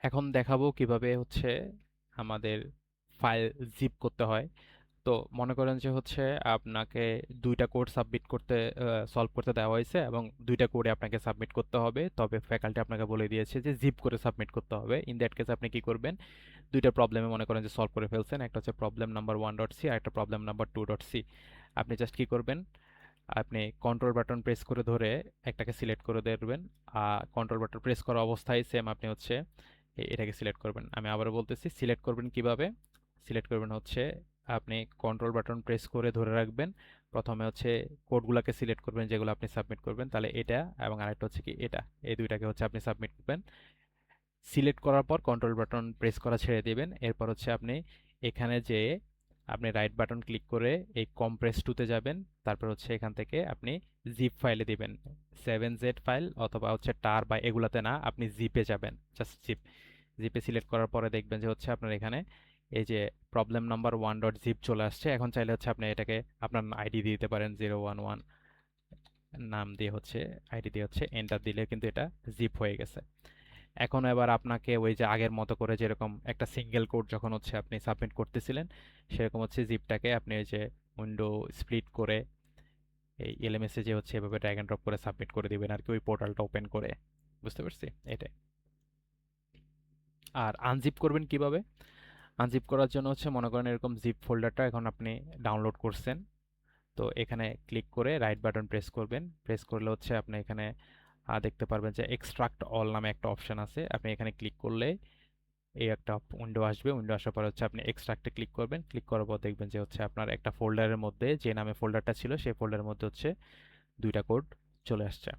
এখন দেখাবো কিভাবে হচ্ছে আমাদের ফাইল জিপ করতে হয়। তো মনে করেন যে হচ্ছে আপনাকে দুইটা কোড সাবমিট করতে সলভ করতে দেওয়া হয়েছে এবং দুইটা কোডে আপনাকে সাবমিট করতে হবে, তবে ফ্যাকাল্টি আপনাকে বলে দিয়েছে যে জিপ করে সাবমিট করতে হবে। ইন দ্যাট কেস আপনি কি করবেন, দুইটা প্রবলেমে মনে করেন যে সলভ করে ফেলছেন, একটা হচ্ছে প্রবলেম নাম্বার 1.c আর একটা প্রবলেম নাম্বার 2.c। আপনি জাস্ট কি করবেন, আপনি কন্ট্রোল বাটন প্রেস করে ধরে একটাকে সিলেক্ট করে দেবেন। কন্ট্রোল বাটন প্রেস করা অবস্থায় সেম আপনি হচ্ছে এটাকে সিলেক্ট করবেন। আমি আবারও বলতেছি, সিলেক্ট করবেন কিভাবে, সিলেক্ট করবেন হচ্ছে আপনি কন্ট্রোল বাটন প্রেস করে ধরে রাখবেন। প্রথমে হচ্ছে কোডগুলোকে সিলেক্ট করবেন যেগুলো আপনি সাবমিট করবেন, তাহলে এটা এবং আরেকটা হচ্ছে কি এটা, এই দুইটাকে হচ্ছে আপনি সাবমিট করবেন। সিলেক্ট করার পর কন্ট্রোল বাটন প্রেস করা ছেড়ে দিবেন। এরপর হচ্ছে আপনি এখানে যেয়ে আপনি রাইট বাটন ক্লিক করে এই কম্প্রেস টুতে যাবেন। তারপর হচ্ছে এখান থেকে আপনি জিপ ফাইলে দিবেন, 7z ফাইল অথবা হচ্ছে টার বা এগুলাতে না, আপনি জিপে যাবেন, জাস্ট জিপ। জিপে সিলেক্ট করার পরে দেখবেন যে হচ্ছে আপনার এখানে এই যে প্রবলেম নাম্বার 1.zip চলে আসছে। এখন চাইলে হচ্ছে আপনি এটাকে আপনার আইডি দিয়ে দিতে পারেন, 011 নাম দিয়ে হচ্ছে আইডি দিয়ে হচ্ছে এন্টার দিলে কিন্তু এটা জিপ হয়ে গেছে। এখন এবার আপনাকে ওই যে আগের মতো করে যেরকম একটা সিঙ্গেল কোড যখন হচ্ছে আপনি সাবমিট করতেছিলেন, সেরকম হচ্ছে জিপটাকে আপনি ওই যে উইন্ডো স্প্লিট করে এই এলএমএস এ যে হচ্ছে এভাবে ড্র্যাগ এন্ড ড্রপ করে সাবমিট করে দিবেন আর কি, ওই পোর্টালটা ওপেন করে। বুঝতে পারছি এটাই। আর আনজিপ করবেন কিভাবে, আনজিপ করার জন্য হচ্ছে মনে করেন এরকম জিপ ফোল্ডারটা এখন আপনি ডাউনলোড করছেন। তো এখানে ক্লিক করে রাইট বাটন প্রেস করবেন, প্রেস করলে হচ্ছে আপনি এখানে দেখতে পারবেন যে এক্সট্রাক্ট অল নামে একটা অপশন আছে। আপনি এখানে ক্লিক করলে এই একটা উইন্ডো আসবে। উইন্ডো আসার পর হচ্ছে আপনি এক্সট্রাক্টে ক্লিক করবেন। ক্লিক করার পর দেখবেন যে হচ্ছে আপনার একটা ফোল্ডারের মধ্যে যে নামে ফোল্ডারটা ছিল সেই ফোল্ডারের মধ্যে হচ্ছে দুইটা কোড চলে আসছে।